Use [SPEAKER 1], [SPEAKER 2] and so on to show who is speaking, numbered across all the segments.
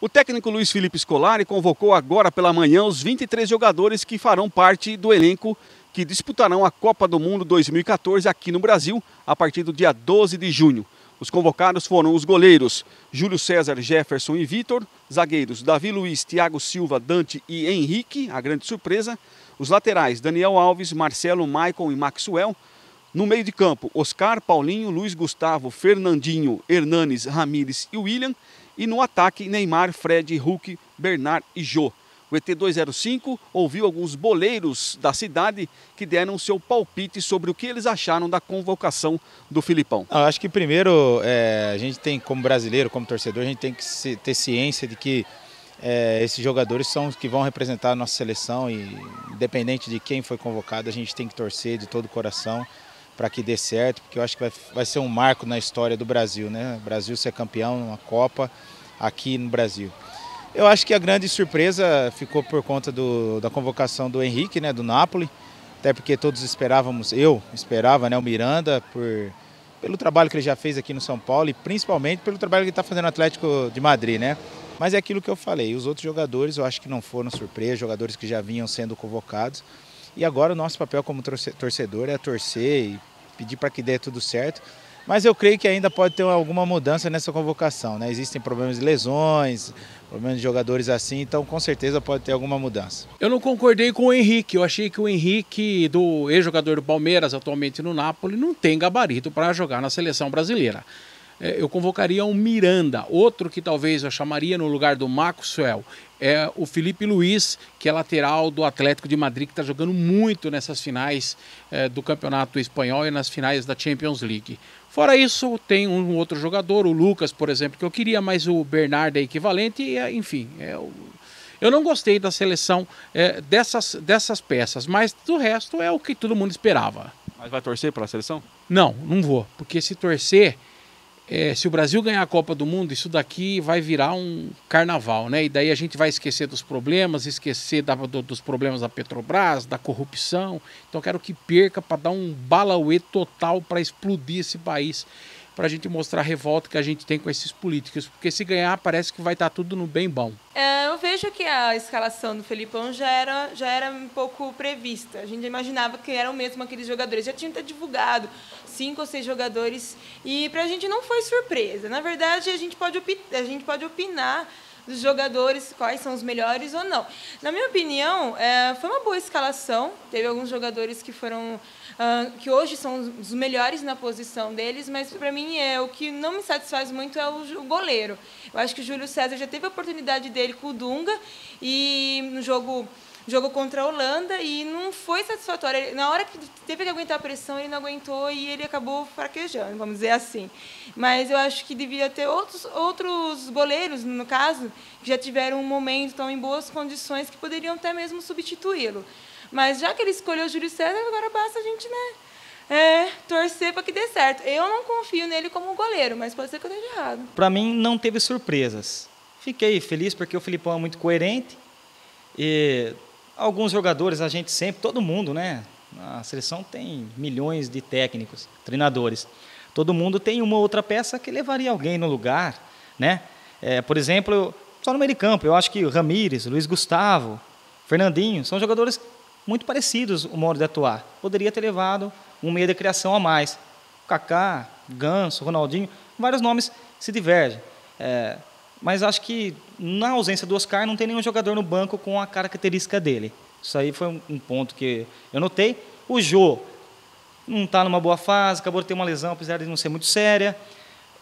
[SPEAKER 1] O técnico Luiz Felipe Scolari convocou agora pela manhã os 23 jogadores que farão parte do elenco que disputarão a Copa do Mundo 2014 aqui no Brasil a partir do dia 12 de junho. Os convocados foram os goleiros Júlio César, Jefferson e Vitor, zagueiros Davi Luiz, Thiago Silva, Dante e Henrique, a grande surpresa, os laterais Daniel Alves, Marcelo, Maicon e Maxwell, no meio de campo Oscar, Paulinho, Luiz Gustavo, Fernandinho, Hernanes, Ramires e William, e no ataque Neymar, Fred, Hulk, Bernard e Jô. O ET205 ouviu alguns boleiros da cidade que deram seu palpite sobre o que eles acharam da convocação do Filipão.
[SPEAKER 2] Eu acho que primeiro a gente tem, como brasileiro, como torcedor, a gente tem que ter ciência de que esses jogadores são os que vão representar a nossa seleção e independente de quem foi convocado, a gente tem que torcer de todo o coração para que dê certo, porque eu acho que vai ser um marco na história do Brasil, né? O Brasil ser campeão numa Copa aqui no Brasil. Eu acho que a grande surpresa ficou por conta da convocação do Henrique, né, do Napoli, até porque todos esperávamos, eu esperava, né, o Miranda, pelo trabalho que ele já fez aqui no São Paulo e principalmente pelo trabalho que ele está fazendo no Atlético de Madrid, né? Mas é aquilo que eu falei, os outros jogadores eu acho que não foram surpresa, jogadores que já vinham sendo convocados. E agora o nosso papel como torcedor é torcer e pedir para que dê tudo certo. Mas eu creio que ainda pode ter alguma mudança nessa convocação, né? Existem problemas de lesões, problemas de jogadores assim, então com certeza pode ter alguma mudança.
[SPEAKER 3] Eu não concordei com o Henrique, eu achei que o Henrique, do ex-jogador do Palmeiras, atualmente no Napoli, não tem gabarito para jogar na seleção brasileira. Eu convocaria um Miranda, outro que talvez eu chamaria no lugar do Maxwell, é o Felipe Luiz, que é lateral do Atlético de Madrid, que está jogando muito nessas finais do Campeonato Espanhol e nas finais da Champions League. Fora isso, tem um outro jogador, o Lucas, por exemplo, que eu queria, mas o Bernard é equivalente, e, enfim, eu não gostei da seleção dessas peças, mas do resto é o que todo mundo esperava.
[SPEAKER 1] Mas vai torcer para a seleção?
[SPEAKER 3] Não, não vou, porque se torcer... se o Brasil ganhar a Copa do Mundo, isso daqui vai virar um carnaval, né? E daí a gente vai esquecer dos problemas, esquecer dos problemas da Petrobras, da corrupção. Então eu quero que perca para dar um balauê total para explodir esse país, para a gente mostrar a revolta que a gente tem com esses políticos. Porque se ganhar, parece que vai estar tudo no bem bom.
[SPEAKER 4] Eu vejo que a escalação do Felipão já era um pouco prevista. A gente imaginava que eram mesmo aqueles jogadores. Já tinha até divulgado 5 ou 6 jogadores e para a gente não foi surpresa. Na verdade, a gente pode opinar dos jogadores, quais são os melhores ou não. Na minha opinião, foi uma boa escalação. Teve alguns jogadores que foram... que hoje são os melhores na posição deles, mas para mim o que não me satisfaz muito é o goleiro. Eu acho que o Júlio César já teve a oportunidade dele com o Dunga e no jogo contra a Holanda e não foi satisfatório. Na hora que teve que aguentar a pressão, ele não aguentou e ele acabou fraquejando, vamos dizer assim. Mas eu acho que devia ter outros goleiros, no caso, que já tiveram um momento, estão em boas condições, que poderiam até mesmo substituí-lo. Mas já que ele escolheu o Júlio César, agora basta a gente, torcer para que dê certo. Eu não confio nele como goleiro, mas pode ser que eu esteja errado.
[SPEAKER 5] Para mim, não teve surpresas. Fiquei feliz porque o Filipão é muito coerente e alguns jogadores, a gente sempre, todo mundo, né? A seleção tem milhões de técnicos, treinadores. Todo mundo tem uma outra peça que levaria alguém no lugar, né? Por exemplo, só no meio de campo, eu acho que o Ramires, Luiz Gustavo, Fernandinho, são jogadores muito parecidos o modo de atuar. Poderia ter levado um meio de criação a mais. Kaká, Ganso, Ronaldinho, vários nomes se divergem. Mas acho que na ausência do Oscar não tem nenhum jogador no banco com a característica dele. Isso aí foi um ponto que eu notei. O Jô não está numa boa fase, acabou de ter uma lesão, apesar de não ser muito séria.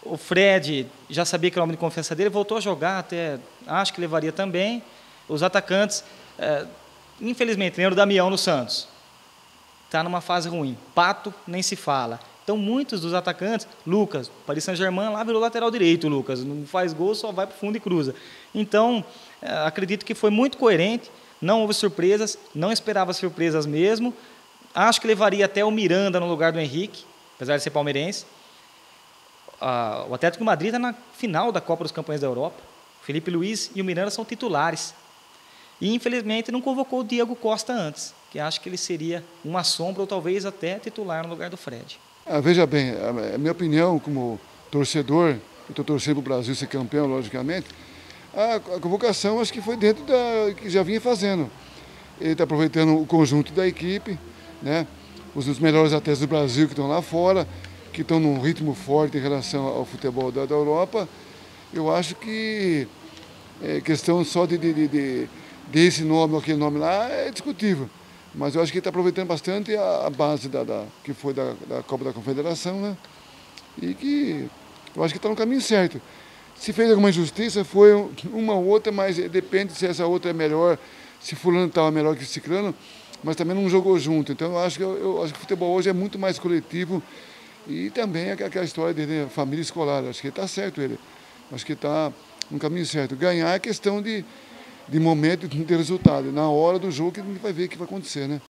[SPEAKER 5] O Fred, já sabia que era o homem de confiança dele, voltou a jogar, até acho que levaria também. Os atacantes, infelizmente, nem o Damião no Santos. Está numa fase ruim. Pato, nem se fala. Então, muitos dos atacantes, Lucas, Paris Saint-Germain, lá virou lateral direito, Lucas, não faz gol, só vai para o fundo e cruza. Então, acredito que foi muito coerente, não houve surpresas, não esperava surpresas mesmo. Acho que levaria até o Miranda no lugar do Henrique, apesar de ser palmeirense. O Atlético de Madrid está na final da Copa dos Campeões da Europa. O Felipe Luiz e o Miranda são titulares. E, infelizmente, não convocou o Diego Costa antes, que acho que ele seria uma sombra ou talvez até titular no lugar do Fred.
[SPEAKER 6] Veja bem, a minha opinião como torcedor, eu estou torcendo para o Brasil ser campeão, logicamente, A convocação acho que foi dentro da que já vinha fazendo. Ele está aproveitando o conjunto da equipe, né? Os melhores atletas do Brasil que estão lá fora, que estão num ritmo forte em relação ao futebol da Europa. Eu acho que questão só desse nome ou aquele nome lá é discutível. Mas eu acho que ele está aproveitando bastante a base que foi da Copa da Confederação, né? E que eu acho que está no caminho certo. Se fez alguma injustiça, foi uma ou outra, mas depende se essa outra é melhor, se fulano tal é melhor que ciclano, mas também não jogou junto. Então eu acho que o futebol hoje é muito mais coletivo e também aquela história de família escolar. Acho que está certo ele. Acho que está no caminho certo. Ganhar é questão de momento e de resultado. Na hora do jogo que a gente vai ver o que vai acontecer, né?